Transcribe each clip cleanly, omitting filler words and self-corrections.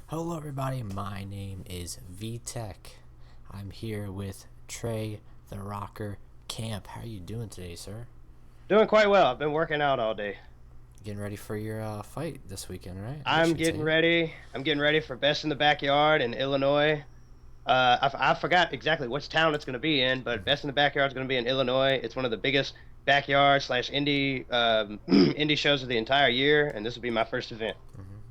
Hello, everybody. My name is VTech. I'm here with Trey, the Rocker Camp. How are you doing today, sir? Doing quite well. I've been working out all day. Getting ready for your fight this weekend, right? I guess I'm you'd getting say. ready. I'm getting ready for Best in the Backyard in Illinois. I forgot exactly which town it's going to be in, but Best in the Backyard is going to be in Illinois. It's one of the biggest backyard slash indie indie shows of the entire year, and this will be my first event.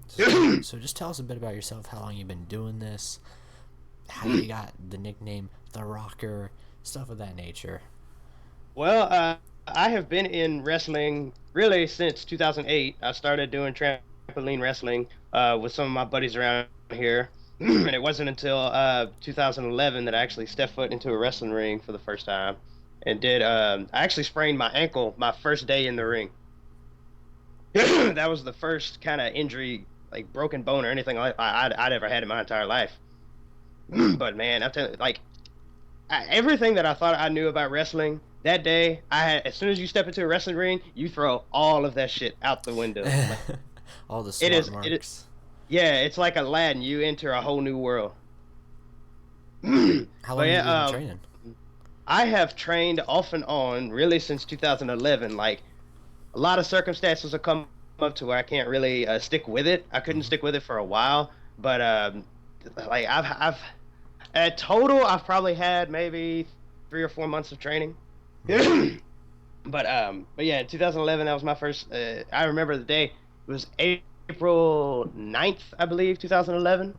So just tell us a bit about yourself. How long you've been doing this? How you got the nickname the Rocker? Stuff of that nature. Well, I have been in wrestling really since 2008. I started doing trampoline wrestling with some of my buddies around here. And it wasn't until 2011 that I actually stepped foot into a wrestling ring for the first time and did I actually sprained my ankle my first day in the ring. That was the first kind of injury, like broken bone or anything like I'd ever had in my entire life. But man, I'm telling you, like everything that I thought I knew about wrestling that day, as soon as you step into a wrestling ring, you throw all of that shit out the window. Like All the it smart is, it is, marks. yeah, it's like Aladdin. You enter a whole new world. How But long have you been yeah, training? I have trained off and on really since 2011. Like a lot of circumstances have come up to where I can't really stick with it. I couldn't Hmm. stick with it for a while, but like I've at total I've probably had maybe 3 or 4 months of training. But yeah, 2011 that was my first. I remember the day. It was April 9th, I believe, 2011,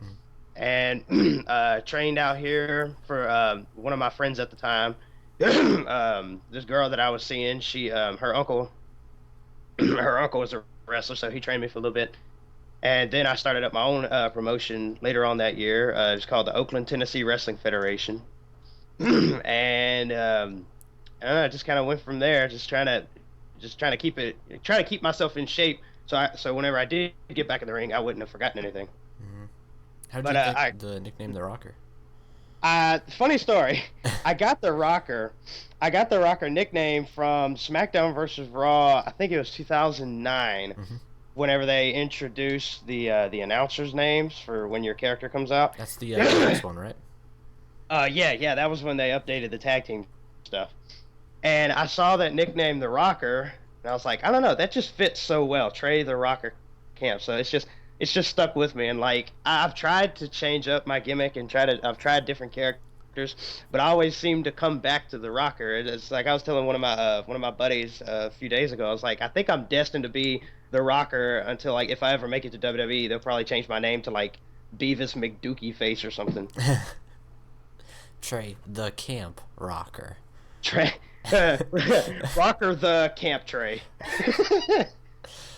and trained out here for one of my friends at the time. This girl that I was seeing, she her uncle her uncle was a wrestler, so he trained me for a little bit. And then I started up my own promotion later on that year. It was called the Oakland, Tennessee Wrestling Federation. And I just kind of went from there, just trying to trying to keep myself in shape. So whenever I did get back in the ring, I wouldn't have forgotten anything. Hmm. How did But you get the nickname the Rocker? funny story. I got the Rocker. I got the Rocker nickname from SmackDown versus Raw. I think it was 2009. Hmm. Whenever they introduced the announcers' names for when your character comes out. That's the DX one, right? Yeah, that was when they updated the tag team stuff. And I saw that nickname, the Rocker, and I was like, I don't know, that just fits so well, Trey the Rocker Camp. So it's just stuck with me. And like I've tried to change up my gimmick and I've tried different characters, but I always seem to come back to the Rocker. It's like I was telling one of my buddies a few days ago. I was like, I think I'm destined to be the Rocker until like if I ever make it to WWE, they'll probably change my name to like Beavis McDookie Face or something. Trey, the Camp Rocker. Trey, Rocker the Camp Trey.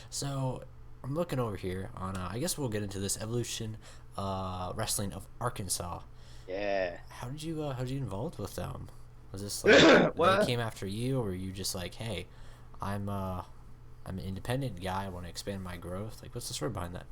So I'm looking over here on. I guess we'll get into this evolution, wrestling of Arkansas. Yeah. How did you get involved with them? Was this like they Well, came after you, or were you just like, hey, I'm an independent guy. I want to expand my growth. Like, what's the story behind that?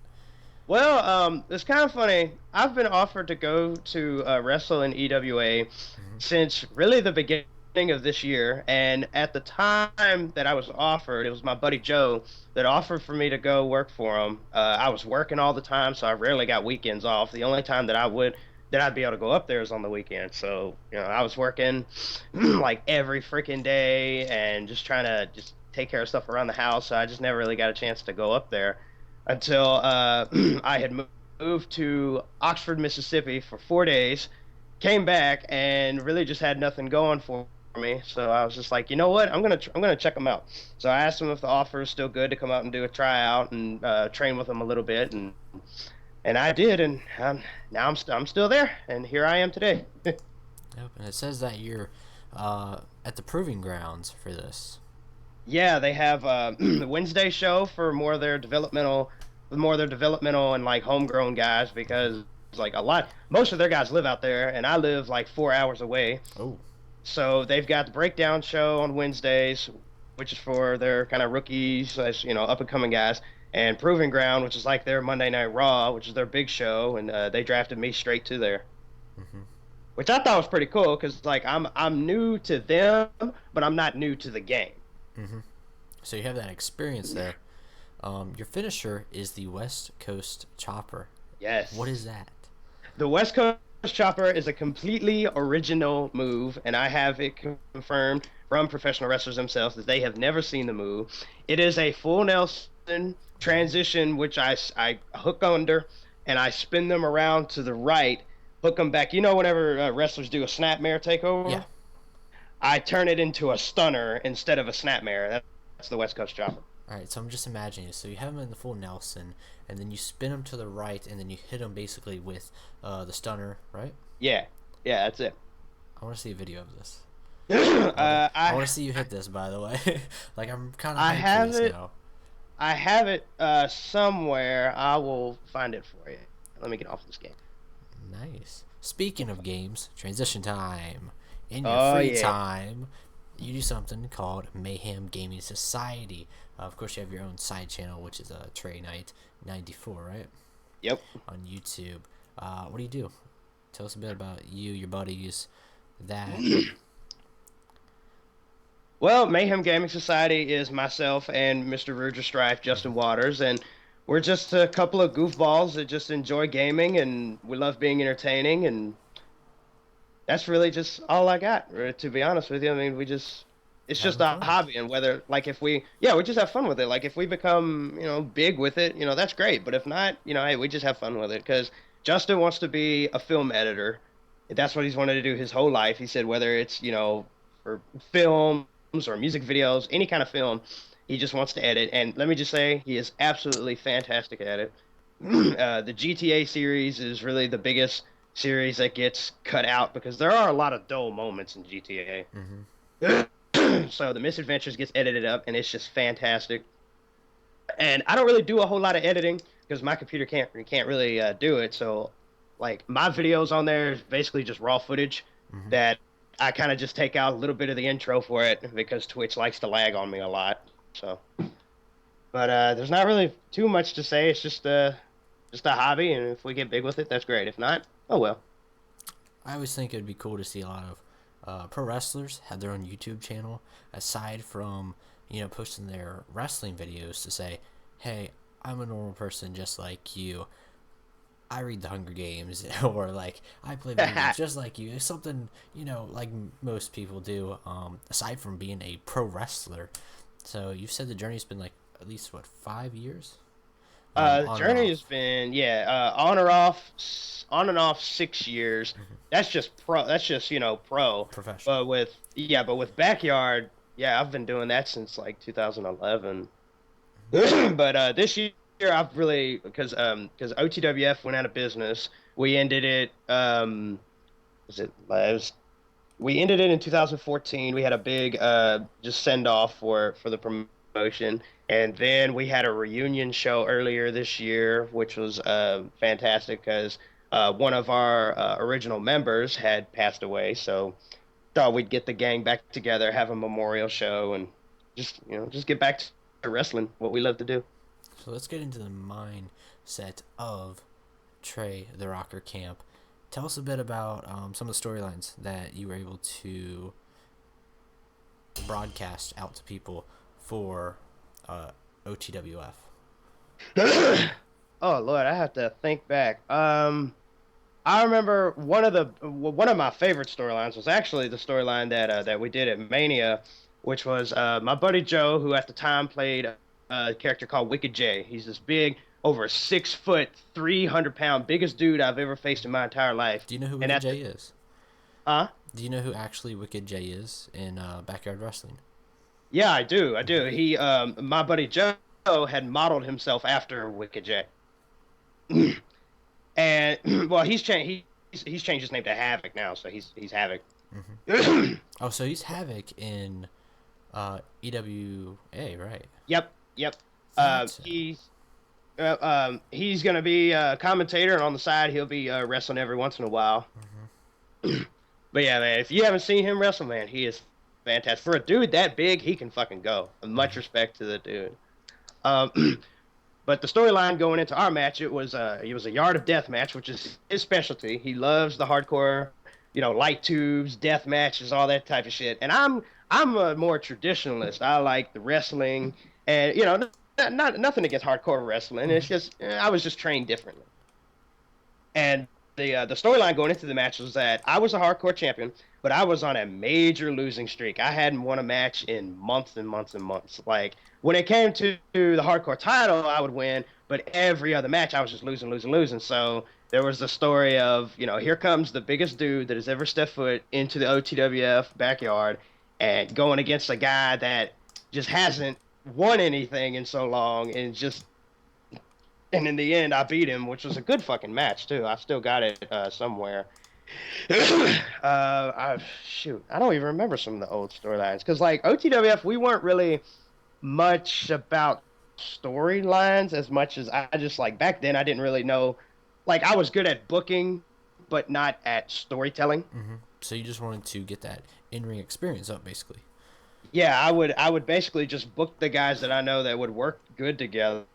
it's kind of funny. I've been offered to go to wrestle in EWA Hmm. since really the beginning of this year, and at the time that I was offered, it was my buddy Joe that offered for me to go work for him. I was working all the time, so I rarely got weekends off. The only time that I'd be able to go up there is on the weekend. So, I was working like every freaking day and just trying to just take care of stuff around the house. So I just never really got a chance to go up there until I had moved to Oxford, Mississippi for 4 days, came back and really just had nothing going for me. So I was just like, you know what? I'm gonna check them out. So I asked them if the offer is still good to come out and do a tryout and train with them a little bit, and I did, and now I'm still there, and here I am today. Yep. And it says that you're at the proving grounds for this. Yeah, they have the Wednesday show for more of their developmental and like homegrown guys because like most of their guys live out there, and I live like 4 hours away. Oh. So they've got the breakdown show on Wednesdays, which is for their kind of rookies, up and coming guys, and Proving Ground, which is like their Monday Night Raw, which is their big show, and they drafted me straight to there, Hmm. which I thought was pretty cool because like I'm new to them, but I'm not new to the game. Hmm. So you have that experience there. Your finisher is the West Coast Chopper. What Yes. is that? The West Coast Chopper is a completely original move, and I have it confirmed from professional wrestlers themselves that they have never seen the move. It is a full Nelson transition, which I hook under and I spin them around to the right, hook them back. You know, whenever wrestlers do a snapmare Yeah. takeover, I turn it into a stunner instead of a snapmare. That's the West Coast Chopper. All right, so I'm just imagining. So you have him in the full Nelson, and then you spin him to the right, and then you hit him basically with the stunner, right? Yeah, yeah, that's it. I want to see a video of this. I I want to see you hit this. By the way, like I'm kind of I hyped for have this it. now. I have it somewhere. I will find it for you. Let me get off this game. Nice. Speaking of games, transition time. In your Oh free yeah. time, you do something called Mayhem Gaming Society. Of course, you have your own side channel, which is Trey Knight 94, right? Yep. On YouTube. What do you do? Tell us a bit about you, your buddies, that. Well, Mayhem Gaming Society is myself and Mr. Ruger Strife, Justin Waters, and we're just a couple of goofballs that just enjoy gaming and we love being entertaining, and that's really just all I got, to be honest with you. I mean, it's just Having a fun. hobby, and whether, like, if yeah, we just have fun with it. Like, if we become, big with it, that's great. But if not, hey, we just have fun with it because Justin wants to be a film editor. That's what he's wanted to do his whole life. He said whether it's, for films or music videos, any kind of film, he just wants to edit. And let me just say, he is absolutely fantastic at it. The GTA series is really the biggest series that gets cut out because there are a lot of dull moments in GTA. Mm-hmm. So the Misadventures gets edited up, and it's just fantastic. And I don't really do a whole lot of editing because my computer can't really do it. So, like, my videos on there is basically just raw footage Mm-hmm. that I kind of just take out a little bit of the intro for it because Twitch likes to lag on me a lot. So, but there's not really too much to say. It's just a hobby, and if we get big with it, that's great. If not, oh well. I always think it'd be cool to see a lot of pro wrestlers have their own YouTube channel aside from posting their wrestling videos to say, "Hey, I'm a normal person just like you. I read the Hunger Games," or like I play video games just like you. It's something like most people do. Aside from being a pro wrestler, so you've said the journey's been like at least what 5 years, The on and journey off. has been, yeah, on and off 6 years. That's just pro. That's just pro. Professional. But with backyard, yeah, I've been doing that since like 2011. But this year I've really because OTWF went out of business. We ended it. We ended it in 2014. We had a big just send off for the promotion, and then we had a reunion show earlier this year, which was fantastic because one of our original members had passed away. So thought we'd get the gang back together, have a memorial show, and just get back to wrestling, what we love to do. So let's get into the mindset of Trey the Rocker Camp. Tell us a bit about some of the storylines that you were able to broadcast out to people for OTWF. Oh Lord, I have to think back. I remember one of my favorite storylines was actually the storyline that we did at Mania, which was my buddy Joe, who at the time played a character called Wicked J. He's this big, over 6 foot, 300 pound, biggest dude I've ever faced in my entire life. Do you know who And Wicked at the J is? huh? Do you know who actually Wicked J is in Backyard Wrestling? Yeah, I do. I do. My buddy Joe had modeled himself after Wicked J. And well, he's changed his name to Havoc now, so he's Havoc. Oh, so he's Havoc in EWA, right? Yep, yep. Thought so. He's gonna be a commentator, and on the side he'll be wrestling every once in a while. But yeah, man, if you haven't seen him wrestle, man, he is fantastic. For a dude that big, he can fucking go. Much respect to the dude. Um, but the storyline going into our match, it was a yard of death match, which is his specialty. He loves the hardcore, light tubes, death matches, all that type of shit. And I'm a more traditionalist. I like the wrestling, and not nothing against hardcore wrestling. It's just I was just trained differently. And the storyline going into the match was that I was a hardcore champion, but I was on a major losing streak. I hadn't won a match in months and months and months. Like when it came to the hardcore title, I would win, but every other match I was just losing, losing, losing. So there was the story of, here comes the biggest dude that has ever stepped foot into the OTWF backyard and going against a guy that just hasn't won anything in so long and in the end I beat him, which was a good fucking match too. I still got it somewhere. I don't even remember some of the old storylines because like OTWF, we weren't really much about storylines as much as I just like back then I didn't really know. Like I was good at booking, but not at storytelling. So you just wanted to get that in-ring experience up, basically. Yeah, I would basically just book the guys that I know that would work good together.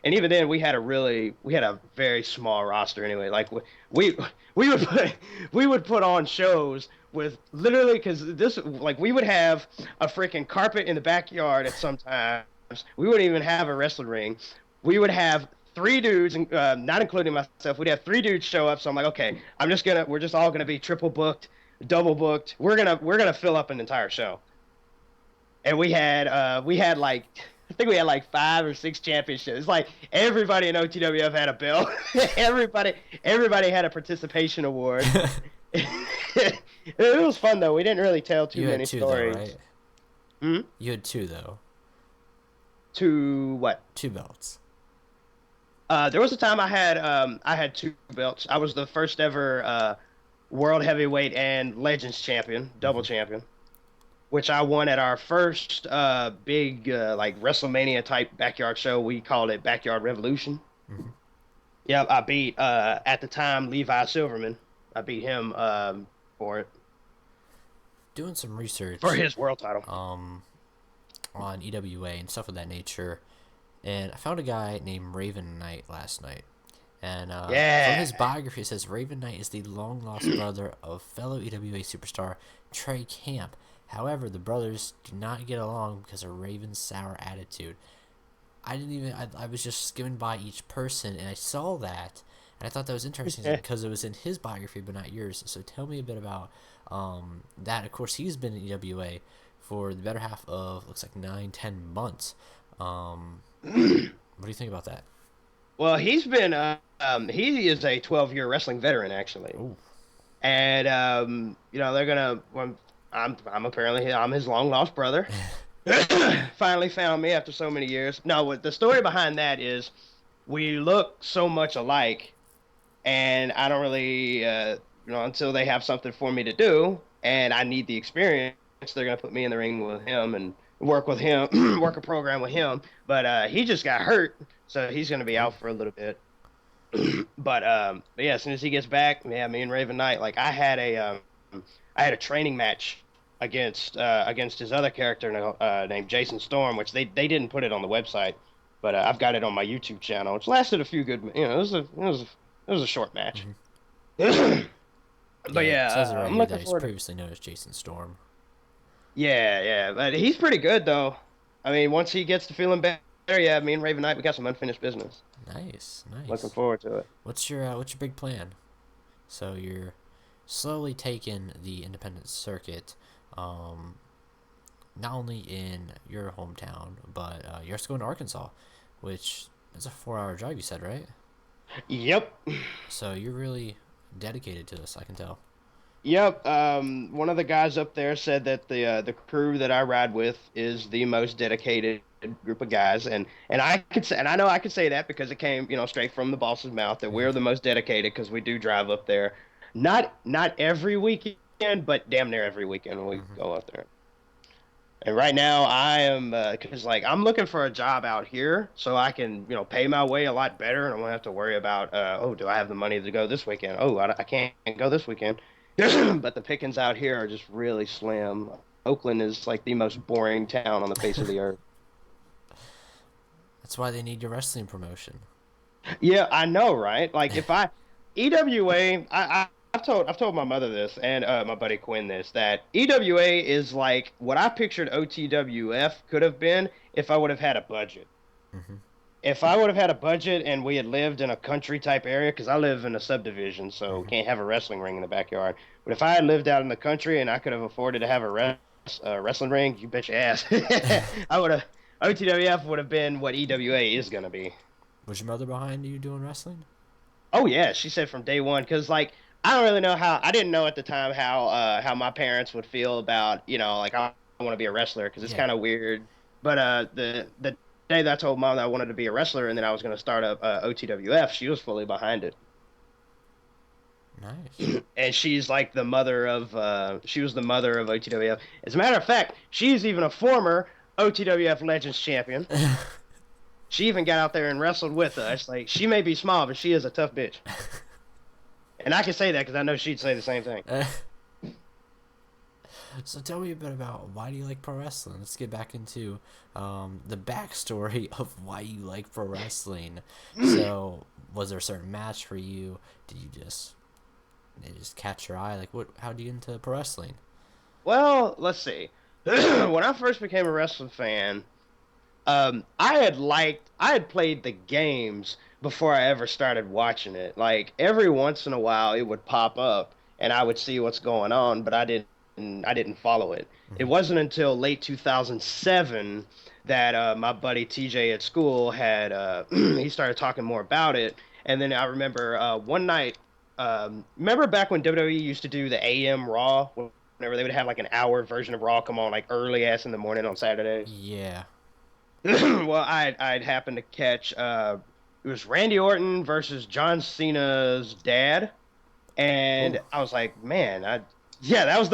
And even then, we had a very small roster anyway. Like we we would put on shows with literally because this like we would have a freaking carpet in the backyard at some times. We wouldn't even have a wrestling ring. We would have three dudes, not including myself. We'd have three dudes show up. So I'm like, okay, we're just all gonna be triple booked, double booked. We're gonna fill up an entire show. And we had like I think we had like 5 or 6 championships. It's like everybody in OTWF had a belt. everybody had a participation award. It was fun though. We didn't really tell too many stories. Though, right? You had 2 though. 2 what? 2 belts. There was a time I had 2 belts. I was the first ever world heavyweight and legends champion, double champion, which I won at our first big like WrestleMania type backyard show. We called it Backyard Revolution. Yeah, I beat at the time Levi Silverman. I beat him for it. Doing some research for his world title. On EWA and stuff of that nature, and I found a guy named Raven Knight last night. And from his biography, it says Raven Knight is the long-lost brother of fellow EWA superstar Trey Camp. However, the brothers do not get along because of Raven's sour attitude. I was just skimming by each person, and I saw that, and I thought that was interesting because it was in his biography, but not yours. So tell me a bit about that. Of course, he's been in EWA for the better half of, looks like 9-10 months. What do you think about that? Well, he's been, he is a 12-year wrestling veteran, actually. Ooh. And, they're going to, I'm his long lost brother. Finally found me after so many years. No, what the story behind that is we look so much alike, and I don't really, until they have something for me to do, and I need the experience, they're gonna put me in the ring with him and work with him, work a program with him. But he just got hurt, so he's gonna be out for a little bit. But yeah, as soon as he gets back, yeah, me and Raven Knight, like I had a training match against his other character named Jason Storm, which they didn't put it on the website, but I've got it on my YouTube channel, which lasted a few good, it was a short match. Mm-hmm. But yeah, it says it right I'm here looking that he's forward previously known as Jason Storm. Yeah, but he's pretty good though. I mean, once he gets to feeling better, yeah, me and Raven Knight, we got some unfinished business. Nice. Looking forward to it. What's your big plan? So you're slowly taking the independent circuit, not only in your hometown, but you're also going to Arkansas, which is a 4-hour drive, you said, right? Yep. So you're really dedicated to this, I can tell. Yep. One of the guys up there said that the crew that I ride with is the most dedicated group of guys, and I could say, and I know I could say that because it came, straight from the boss's mouth, that we're the most dedicated because we do drive up there, not every weekend, but damn near every weekend when we go up there. And right now I am, because like I'm looking for a job out here so I can, pay my way a lot better, and I won't have to worry about, do I have the money to go this weekend? Oh, I can't go this weekend. But the pickings out here are just really slim. Oakland is like the most boring town on the face of the earth. That's why they need your wrestling promotion. Yeah, I know, right? Like if EWA, I've told my mother this and my buddy Quinn this, that EWA is like what I pictured OTWF could have been if I would have had a budget. Mm-hmm. if I would have had a budget and we had lived in a country type area, because I live in a subdivision, so Hmm. can't have a wrestling ring in the backyard. But if I had lived out in the country and I could have afforded to have a wrestling ring, you bet your ass, I would have. OTWF would have been what EWA is gonna be. Was your mother behind you doing wrestling? Oh yeah, she said from day one, because like I don't really know how I didn't know at the time how my parents would feel about like I want to be a wrestler because it's Yeah. kind of weird. But the day that I told mom that I wanted to be a wrestler and then I was going to start up OTWF, she was fully behind it, Nice. and she's like the mother of she was the mother of OTWF. As a matter of fact, she's even a former OTWF Legends champion. She even got out there and wrestled with us. Like she may be small, but she is a tough bitch. And I can say that because I know she'd say the same thing. So tell me a bit about why do you like pro wrestling? Let's get back into the backstory of why you like pro wrestling. So was there a certain match for you? Did you just it just catch your eye? Like what? How do you get into pro wrestling? Well, let's see. When I first became a wrestling fan, I had played the games before I ever started watching it. Like every once in a while, it would pop up, and I would see what's going on, but I didn't follow it. It Hmm. wasn't until late 2007 that my buddy TJ at school had he started talking more about it, and then I remember one night. Remember back when WWE used to do the AM Raw, whenever they would have like an hour version of Raw come on like early ass in the morning on Saturdays. Yeah. Well, I'd happened to catch it was Randy Orton versus John Cena's dad, and Oh, I was like, man, I yeah, that was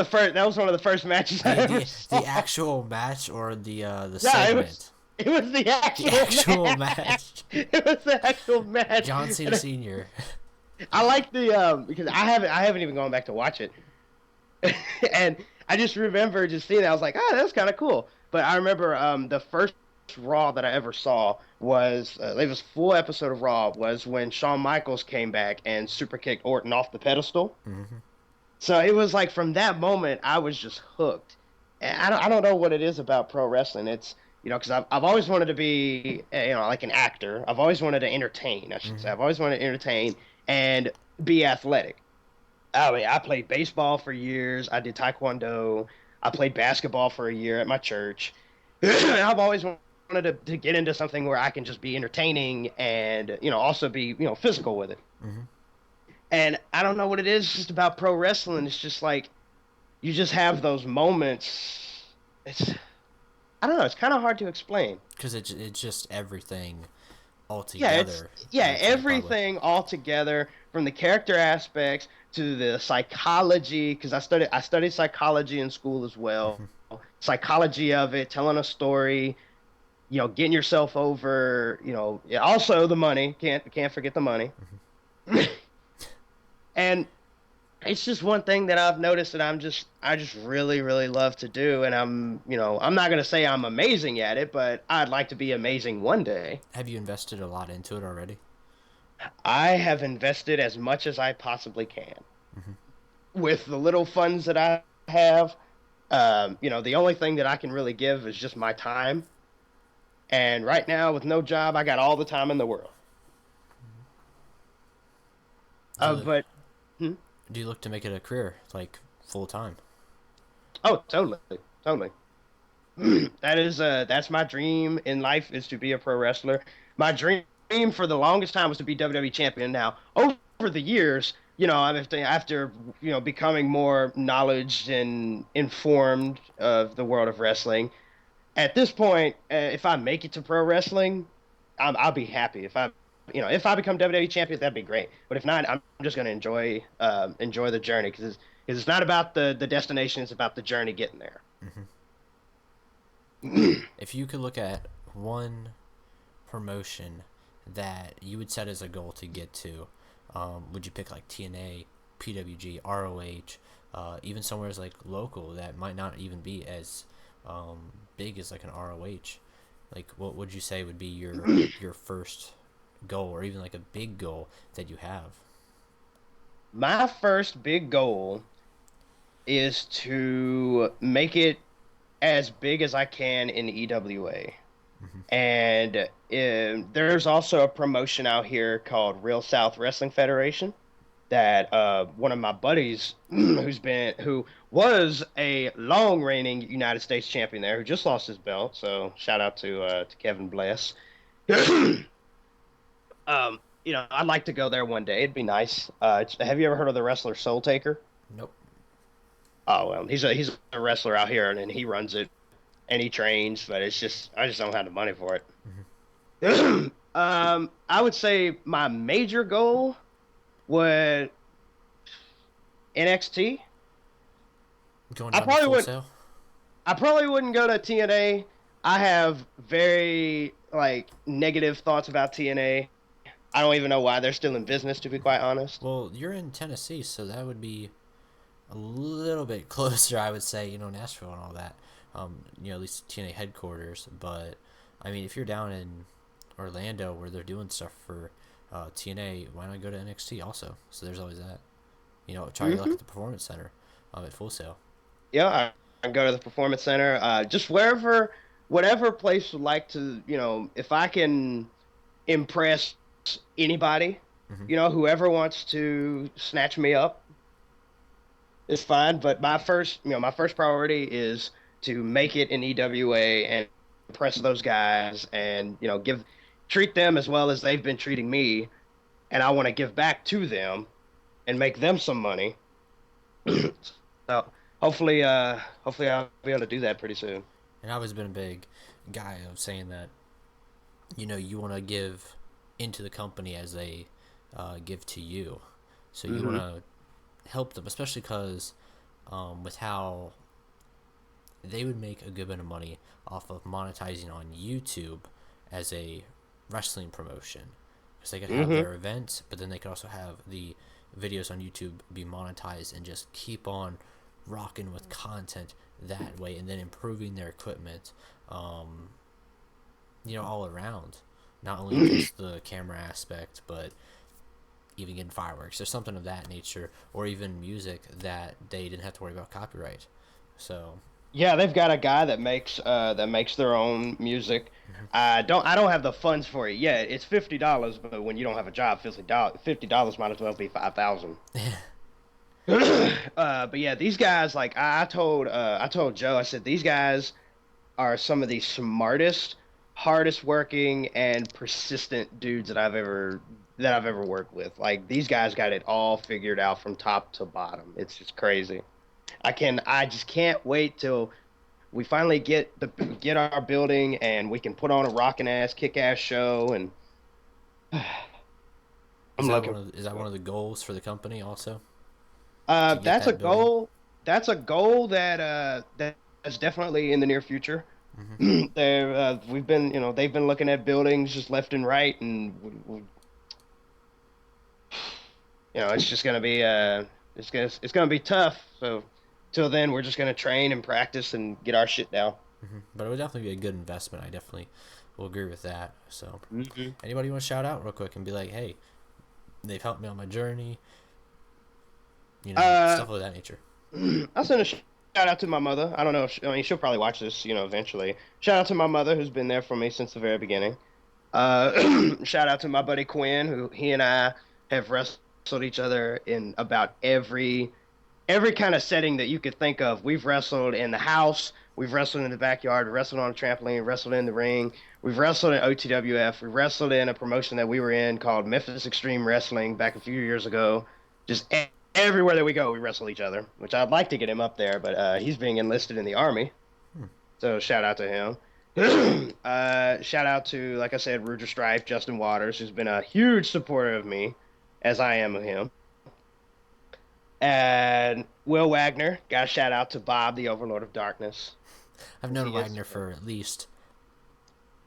one of the first matches I the ever the the saw. actual match or the Yeah, segment? it was the The actual actual match. match. It was the actual match. John Cena And Senior. I like the because I haven't even gone back to watch it. And I just remember just seeing it. I was like, oh, that's kind of cool. But I remember the first Raw that I ever saw was it was full episode of Raw was when Shawn Michaels came back and super kicked Orton off the pedestal. Hmm. So it was like from that moment I was just hooked. And I don't know what it is about pro wrestling. It's because I've always wanted to be like an actor. I've always wanted to entertain. I should say Hmm. I've always wanted to entertain and be athletic. I mean, I played baseball for years. I did taekwondo. I played basketball for a year at my church. I've always wanted to get into something where I can just be entertaining and, also be, physical with it. Hmm. And I don't know what it is just about pro wrestling. It's just like you just have those moments. It's I don't know. It's kind of hard to explain. Because it's just everything all Yeah, it's together. yeah, Makes it probably. everything all together from the character aspects to the psychology because I studied psychology in school as well. Hmm. Psychology of it, telling a story, getting yourself over, yeah, also the money, can't forget the money. And it's just one thing that I've noticed that I just really really love to do and I'm not going to say I'm amazing at it, but I'd like to be amazing one day. Have you invested a lot into it already? I have invested as much as I possibly can Hmm. with the little funds that I have. The only thing that I can really give is just my time. And right now, with no job, I got all the time in the world. Do you look But hmm? do you look to make it a career, like full time? Oh, totally, totally. That's my dream in life is to be a pro wrestler. My dream for the longest time was to be WWE champion. Now, over the years, after becoming more knowledge and informed of the world of wrestling, at this point, if I make it to pro wrestling, I'll be happy. If I become WWE champion, that'd be great. But if not, I'm just gonna enjoy the journey because it's not about the destination; it's about the journey getting there. Hmm. If you could look at one promotion that you would set as a goal to get to, would you pick like TNA, PWG, ROH, even somewhere as like local that might not even be as big as like an ROH? Like, what would you say would be your first goal, or even like a big goal that you have? My first big goal is to make it as big as I can in EWA. And there's also a promotion out here called Real South Wrestling Federation that one of my buddies who was a long reigning United States champion there, who just lost his belt. So shout out to Kevin Bless. I'd like to go there one day. It'd be nice. Have you ever heard of the wrestler Soul Taker? Nope. Oh well, he's a wrestler out here, and he runs it and he trains, but I just don't have the money for it. I would say my major goal would NXT. Going I down to probably Full would. Sail. I probably wouldn't go to TNA. I have very negative thoughts about TNA. I don't even know why they're still in business, to be quite honest. Well, you're in Tennessee, so that would be a little bit closer, I would say, Nashville and all that. At least TNA headquarters. But, I mean, if you're down in Orlando where they're doing stuff for TNA, why not go to NXT also? So there's always that. Try your luck Hmm. at the Performance Center at Full Sail. Yeah, I go to the Performance Center. Just whatever place would like to, if I can impress anybody, Hmm. whoever wants to snatch me up is fine. But my first priority is to make it in EWA and impress those guys, and treat them as well as they've been treating me, and I want to give back to them and make them some money. So hopefully I'll be able to do that pretty soon. And I've always been a big guy of saying that, you want to give into the company as they give to you. So you want Hmm. to help them, especially because with how they would make a good bit of money off of monetizing on YouTube as a wrestling promotion, because they could have Hmm. their events, but then they could also have the videos on YouTube be monetized and just keep on rocking with content that way, and then improving their equipment, um, all around. Not only just the camera aspect, but even getting fireworks or something of that nature, or even music that they didn't have to worry about copyright. So, Yeah, they've got a guy that makes their own music. I don't have the funds for it yet. It's $50, but when you don't have a job, $50 might as well be 5,000. But yeah, these guys, like I told Joe, I said these guys are some of the smartest, hardest working, and persistent dudes that I've ever worked with. Like these guys got it all figured out from top to bottom. It's just crazy. I just can't wait till we finally get our building and we can put on a rockin' ass, kick ass show. And I'm looking. is that one of the goals for the company also, Uh, to get that's a that building? goal. That's a goal that's definitely in the near future. Hmm. They've been looking at buildings just left and right, and it's just gonna be it's gonna be tough. So till then, we're just gonna train and practice and get our shit down. But it would definitely be a good investment. I definitely will agree with that. So, Hmm. anybody want to shout out real quick and be like, hey, they've helped me on my journey, Uh, stuff of that nature. I'll send a shout out to my mother. I don't know if I mean she'll probably watch this, eventually. Shout out to my mother who's been there for me since the very beginning. Shout out to my buddy Quinn, who he and I have wrestled each other in about every kind of setting that you could think of. We've wrestled in the house, we've wrestled in the backyard, wrestled on a trampoline, wrestled in the ring, we've wrestled in OTWF, we wrestled in a promotion that we were in called Memphis Extreme Wrestling back a few years ago. Just everywhere that we go, we wrestle each other, which I'd like to get him up there, but he's being enlisted in the army. So shout out to him. Shout out to, like I said, Rudra Strife, Justin Waters, who's been a huge supporter of me, as I am of him. And Will Wagner, got a shout out to Bob, the Overlord of Darkness, I've 'cause known he is. Wagner for at least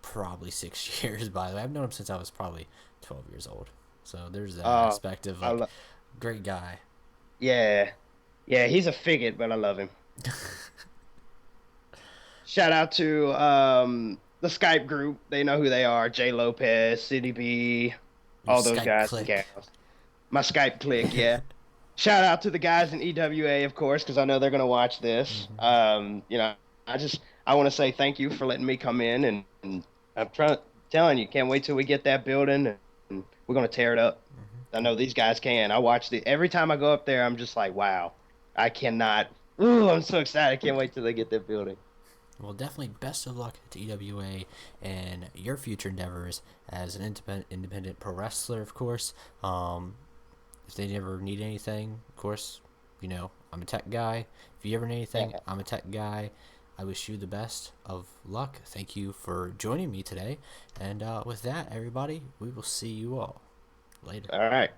probably 6 years. By the way, I've known him since I was probably 12 years old. So there's that Uh, aspect of I like, lo- great guy. yeah, yeah, he's a figment, but I love him. Shout out to the Skype group. They know who they are. Jay Lopez, City B, Your all those Skype guys and click. gals. My Skype clique, yeah. Shout out to the guys in EWA, of course, because I know they're gonna watch this. Hmm. I want to say thank you for letting me come in and I'm telling you, can't wait till we get that building and we're gonna tear it up. I know these guys can. I watch the every time I go up there, I'm just like, wow, I cannot. Ooh, I'm so excited. I can't wait till they get that building. Well, definitely best of luck to EWA and your future endeavors as an independent pro wrestler, of course. If they ever need anything, of course, I'm a tech guy. If you ever need anything, Yeah. I'm a tech guy. I wish you the best of luck. Thank you for joining me today. And with that, everybody, we will see you all later. All right.